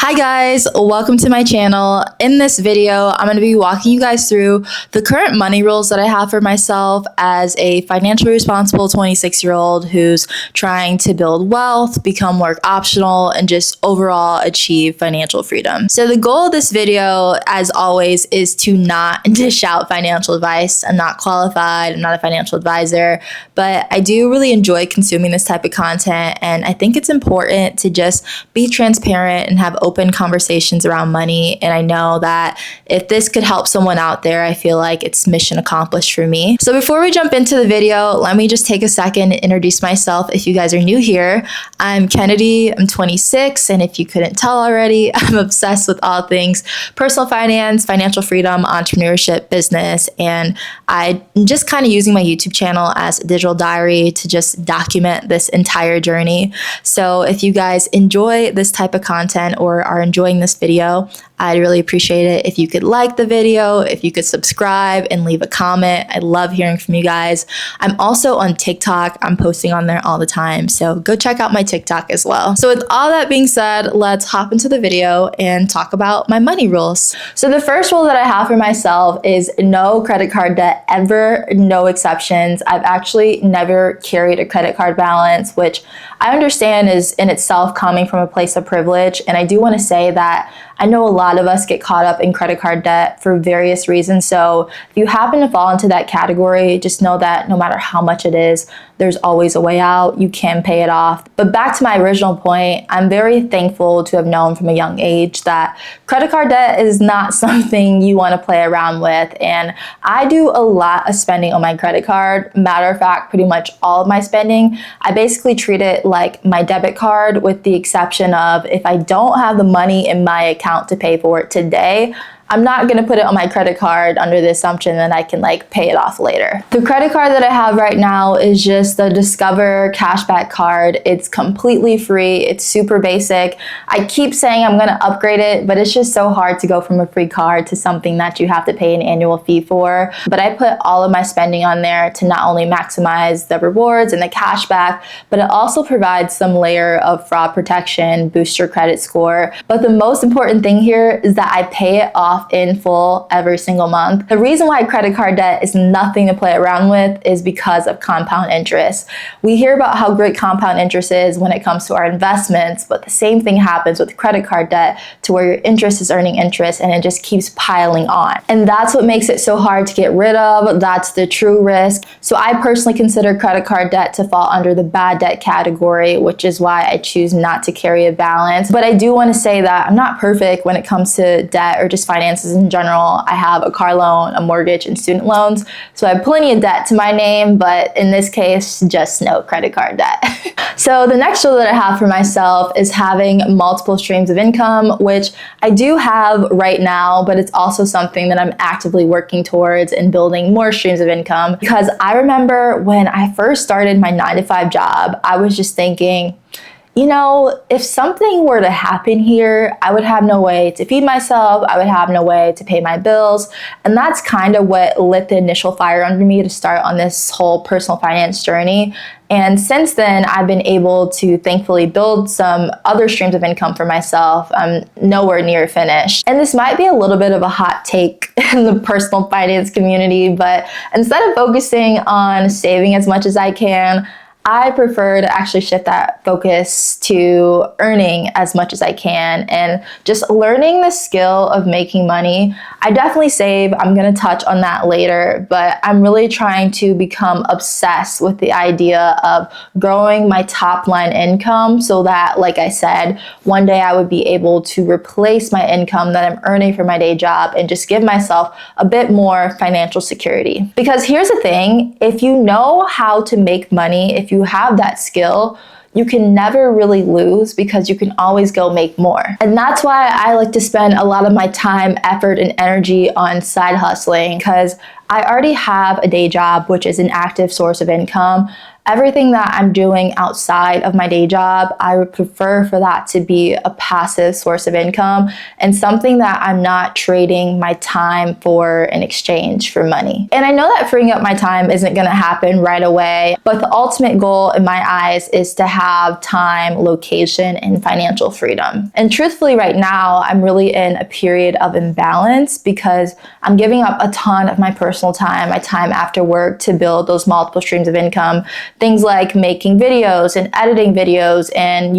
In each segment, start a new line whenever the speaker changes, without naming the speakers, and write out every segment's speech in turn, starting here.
Hi guys, welcome to my channel. In this video, I'm going to be walking you guys through the current money rules that I have for myself as a financially responsible 26-year-old who's trying to build wealth, become work optional, and just overall achieve financial freedom. So the goal of this video, as always, is to not dish out financial advice. I'm not qualified, I'm not a financial advisor, but I do really enjoy consuming this type of content, and I think it's important to just be transparent and have open conversations around money. And I know that if this could help someone out there, I feel like it's mission accomplished for me. So before we jump into the video, let me just take a second and introduce myself if you guys are new here. I'm Kennedy, I'm 26, and if you couldn't tell already, I'm obsessed with all things personal finance, financial freedom, entrepreneurship, business, and I'm just kind of using my YouTube channel as a digital diary to just document this entire journey. So if you guys enjoy this type of content or are enjoying this video, I'd really appreciate it if you could like the video, if you could subscribe and leave a comment. I love hearing from you guys. I'm also on TikTok. I'm posting on there all the time, so go check out my TikTok as well. So with all that being said, let's hop into the video and talk about my money rules. So the first rule that I have for myself is no credit card debt ever, no exceptions. I've actually never carried a credit card balance, which I understand is in itself coming from a place of privilege. And I do want to say that I know a lot of us get caught up in credit card debt for various reasons. So if you happen to fall into that category, just know that no matter how much it is, there's always a way out. You can pay it off. But back to my original point, I'm very thankful to have known from a young age that credit card debt is not something you want to play around with. And I do a lot of spending on my credit card. Matter of fact, pretty much all of my spending, I basically treat it like my debit card, with the exception of if I don't have the money in my account to pay for it today, I'm not going to put it on my credit card under the assumption that I can pay it off later. The credit card that I have right now is just the Discover cashback card. It's completely free. It's super basic. I keep saying I'm going to upgrade it, but it's just so hard to go from a free card to something that you have to pay an annual fee for. But I put all of my spending on there to not only maximize the rewards and the cashback, but it also provides some layer of fraud protection, boost your credit score. But the most important thing here is that I pay it off in full every single month. The reason why credit card debt is nothing to play around with is because of compound interest. We hear about how great compound interest is when it comes to our investments, but the same thing happens with credit card debt, to where your interest is earning interest and it just keeps piling on. And that's what makes it so hard to get rid of. That's the true risk. So I personally consider credit card debt to fall under the bad debt category, which is why I choose not to carry a balance. But I do want to say that I'm not perfect when it comes to debt or just finance in general. I have a car loan, a mortgage, and student loans. So I have plenty of debt to my name, but in this case, just no credit card debt. So the next rule that I have for myself is having multiple streams of income, which I do have right now, but it's also something that I'm actively working towards and building more streams of income. Because I remember when I first started my 9-to-5 job, I was just thinking, you know, if something were to happen here, I would have no way to feed myself. I would have no way to pay my bills. And that's kind of what lit the initial fire under me to start on this whole personal finance journey. And since then, I've been able to thankfully build some other streams of income for myself. I'm nowhere near finished. And this might be a little bit of a hot take in the personal finance community, but instead of focusing on saving as much as I can, I prefer to actually shift that focus to earning as much as I can and just learning the skill of making money. I definitely save. I'm going to touch on that later, but I'm really trying to become obsessed with the idea of growing my top line income so that, like I said, one day I would be able to replace my income that I'm earning from my day job and just give myself a bit more financial security. Because here's the thing, if you know how to make money, if you have that skill, you can never really lose because you can always go make more. And that's why I like to spend a lot of my time, effort, and energy on side hustling, because I already have a day job, which is an active source of income. everything that I'm doing outside of my day job, I would prefer for that to be a passive source of income and something that I'm not trading my time for in exchange for money. And I know that freeing up my time isn't going to happen right away, but the ultimate goal in my eyes is to have time, location, and financial freedom. And truthfully, right now, I'm really in a period of imbalance because I'm giving up a ton of my personal time, my time after work, to build those multiple streams of income. Things like making videos and editing videos and,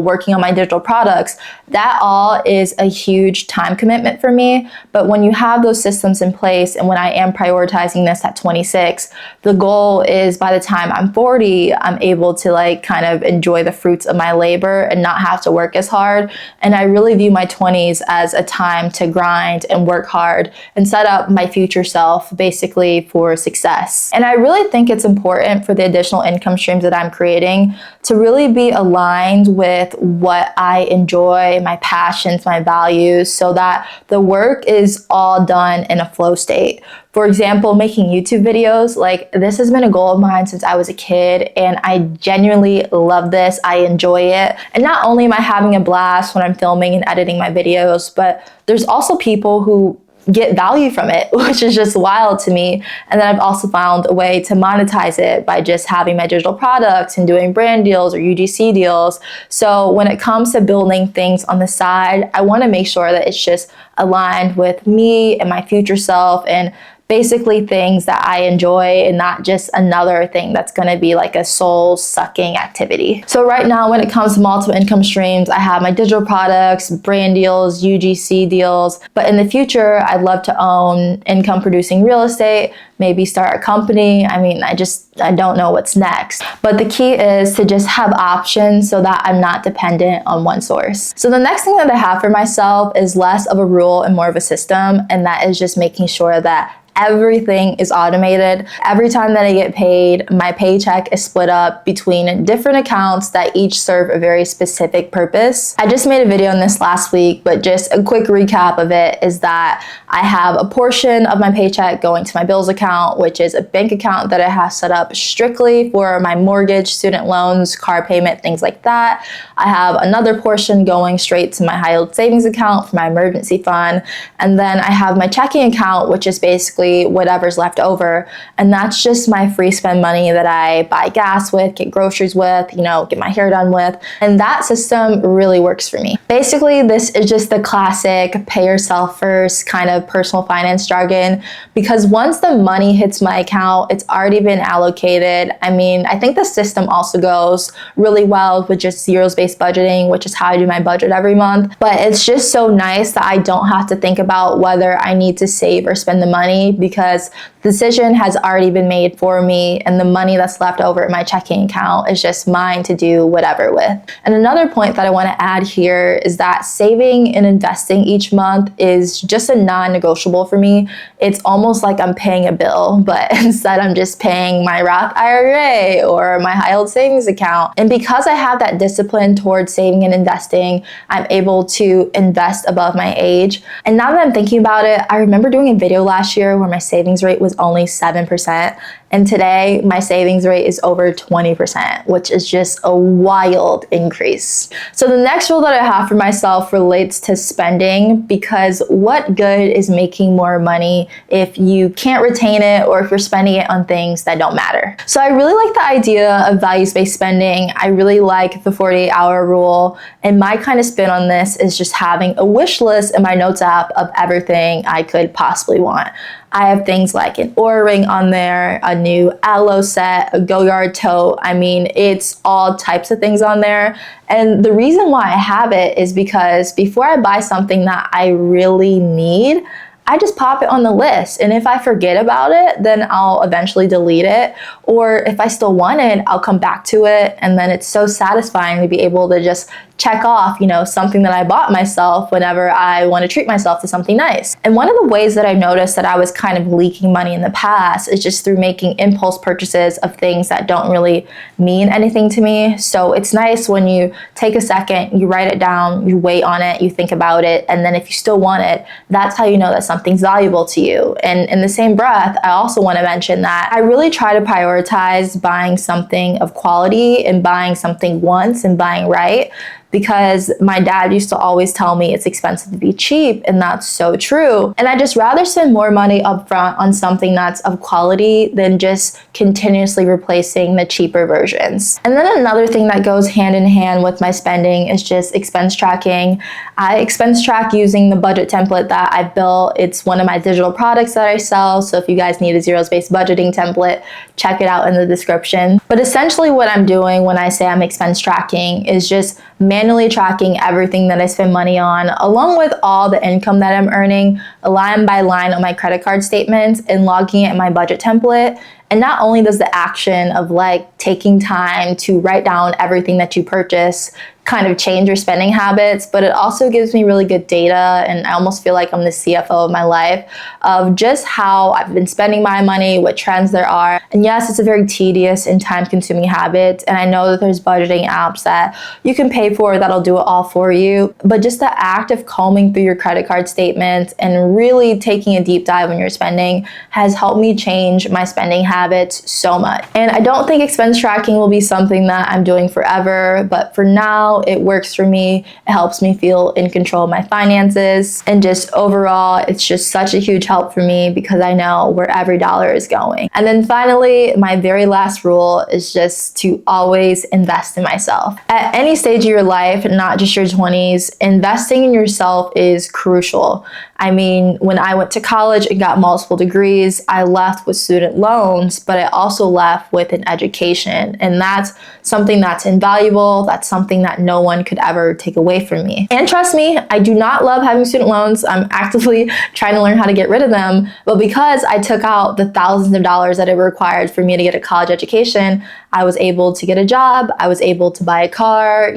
working on my digital products. That all is a huge time commitment for me. But when you have those systems in place, and when I am prioritizing this at 26, the goal is by the time I'm 40, I'm able to kind of enjoy the fruits of my labor and not have to work as hard. And I really view my 20s as a time to grind and work hard and set up my future self basically for success. And I really think it's important for the additional income streams that I'm creating to really be aligned with what I enjoy, my passions, my values, so that the work is all done in a flow state. For example, making YouTube videos, this has been a goal of mine since I was a kid, and I genuinely love this. I enjoy it. And not only am I having a blast when I'm filming and editing my videos, but there's also people who get value from it, which is just wild to me. And then I've also found a way to monetize it by just having my digital products and doing brand deals or UGC deals. So when it comes to building things on the side, I want to make sure that it's just aligned with me and my future self, and basically things that I enjoy and not just another thing that's going to be like a soul-sucking activity. So right now, when it comes to multiple income streams, I have my digital products, brand deals, UGC deals, but in the future, I'd love to own income-producing real estate, maybe start a company. I don't know what's next. But the key is to just have options so that I'm not dependent on one source. So the next thing that I have for myself is less of a rule and more of a system, and that is just making sure that everything is automated. Every time that I get paid, my paycheck is split up between different accounts that each serve a very specific purpose. I just made a video on this last week, but just a quick recap of it is that I have a portion of my paycheck going to my bills account, which is a bank account that I have set up strictly for my mortgage, student loans, car payment, things like that. I have another portion going straight to my high-yield savings account for my emergency fund. And then I have my checking account, which is basically whatever's left over. And that's just my free spend money that I buy gas with, get groceries with, get my hair done with. And that system really works for me. Basically, this is just the classic pay yourself first kind of personal finance jargon, because once the money hits my account, it's already been allocated. I think the system also goes really well with just zeros-based budgeting, which is how I do my budget every month. But it's just so nice that I don't have to think about whether I need to save or spend the money, because the decision has already been made for me, and the money that's left over in my checking account is just mine to do whatever with. And another point that I want to add here is that saving and investing each month is just a non-negotiable for me. It's almost like I'm paying a bill, but instead I'm just paying my Roth IRA or my high-yield savings account. And because I have that discipline towards saving and investing, I'm able to invest above my age. And now that I'm thinking about it, I remember doing a video last year where my savings rate was only 7%. And today my savings rate is over 20%, which is just a wild increase. So the next rule that I have for myself relates to spending, because what good is making more money if you can't retain it or if you're spending it on things that don't matter? So I really like the idea of values-based spending. I really like the 48-hour rule. And my kind of spin on this is just having a wish list in my notes app of everything I could possibly want. I have things like an Oura ring on there, a new aloe set, a Go-Yard tote. It's all types of things on there. And the reason why I have it is because before I buy something that I really need, I just pop it on the list. And if I forget about it, then I'll eventually delete it. Or if I still want it, I'll come back to it. And then it's so satisfying to be able to just check off, something that I bought myself whenever I want to treat myself to something nice. And one of the ways that I noticed that I was kind of leaking money in the past is just through making impulse purchases of things that don't really mean anything to me. So it's nice when you take a second, you write it down, you wait on it, you think about it, and then if you still want it, that's how you know that something something's valuable to you. And in the same breath, I also want to mention that I really try to prioritize buying something of quality and buying something once and buying right, because my dad used to always tell me it's expensive to be cheap, and that's so true. And I just rather spend more money upfront on something that's of quality than just continuously replacing the cheaper versions. And then another thing that goes hand in hand with my spending is just expense tracking. I expense track using the budget template that I built. It's one of my digital products that I sell, so if you guys need a zero-based budgeting template, check it out in the description. But essentially what I'm doing when I say I'm expense tracking is just manually tracking everything that I spend money on, along with all the income that I'm earning, line by line on my credit card statements, and logging it in my budget template. And not only does the action of like taking time to write down everything that you purchase kind of change your spending habits, but it also gives me really good data, and I almost feel like I'm the CFO of my life, of just how I've been spending my money, what trends there are. And yes, it's a very tedious and time-consuming habit, and I know that there's budgeting apps that you can pay for that'll do it all for you, but just the act of combing through your credit card statements and really taking a deep dive on your spending has helped me change my spending habits so much. And I don't think expense tracking will be something that I'm doing forever, but for now, it works for me. It helps me feel in control of my finances, and just overall, it's just such a huge help for me because I know where every dollar is going. And then finally, my very last rule is just to always invest in myself. At any stage of your life, not just your 20s, investing in yourself is crucial. I mean, when I went to college and got multiple degrees, I left with student loans, but I also left with an education. And that's something that's invaluable. That's something that no one could ever take away from me. And trust me, I do not love having student loans. I'm actively trying to learn how to get rid of them. But because I took out the thousands of dollars that it required for me to get a college education, I was able to get a job. I was able to buy a car,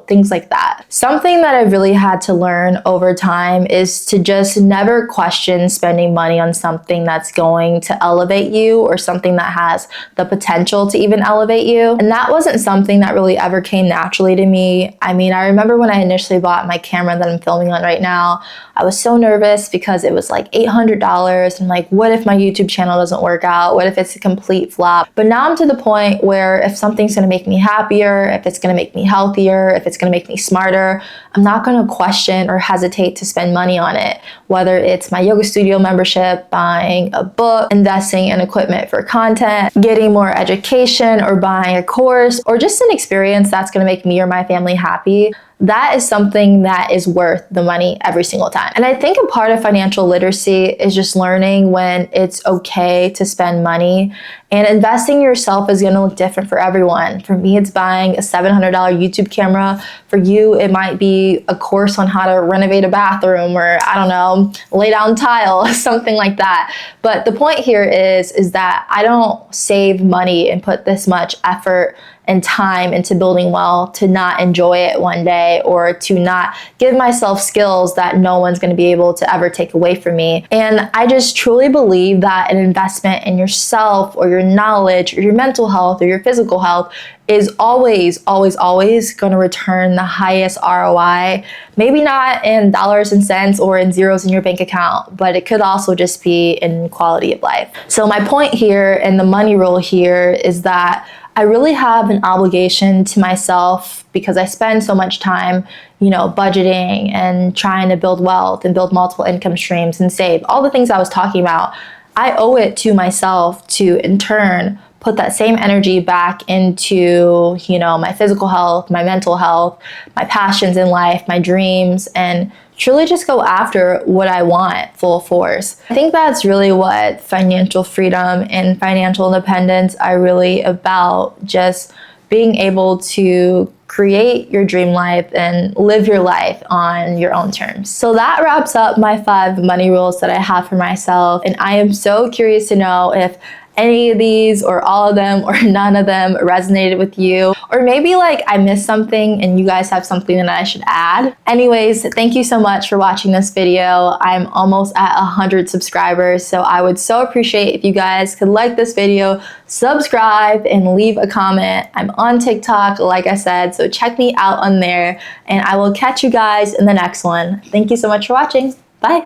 things like that. Something that I really had to learn over time is to just never question spending money on something that's going to elevate you or something that has the potential to even elevate you. And that wasn't something that really ever came naturally to me. I mean, I remember when I initially bought my camera that I'm filming on right now, I was so nervous because it was like $800 and like, what if my YouTube channel doesn't work out? What if it's a complete flop? But now I'm to the point where if something's gonna make me happier, if it's gonna make me healthier, if it's gonna make me smarter, I'm not gonna question or hesitate to spend money on it. Whether it's my yoga studio membership, buying a book, investing in equipment for content, getting more education, or buying a course, or just an experience that's gonna make me or my family happy. That is something that is worth the money every single time. And I think a part of financial literacy is just learning when it's okay to spend money. And investing in yourself is gonna look different for everyone. For me, it's buying a $700 YouTube camera. For you, it might be a course on how to renovate a bathroom, or I don't know, lay down tile, something like that. But the point here is that I don't save money and put this much effort and time into building wealth to not enjoy it one day, or to not give myself skills that no one's gonna be able to ever take away from me. And I just truly believe that an investment in yourself, or your knowledge, or your mental health, or your physical health is always, always, always gonna return the highest ROI. Maybe not in dollars and cents or in zeros in your bank account, but it could also just be in quality of life. So my point here, and the money rule here, is that I really have an obligation to myself, because I spend so much time, budgeting and trying to build wealth and build multiple income streams and save, all the things I was talking about. I owe it to myself to, in turn, put that same energy back into, my physical health, my mental health, my passions in life, my dreams, and truly just go after what I want full force. I think that's really what financial freedom and financial independence are really about, just being able to create your dream life and live your life on your own terms. So that wraps up my 5 money rules that I have for myself, and I am so curious to know if any of these, or all of them, or none of them resonated with you, or maybe like I missed something and you guys have something that I should add. Anyways, thank you so much for watching this video. I'm almost at 100 subscribers, so I would so appreciate if you guys could like this video, subscribe, and leave a comment. I'm on TikTok, like I said, so check me out on there, and I will catch you guys in the next one. Thank you so much for watching.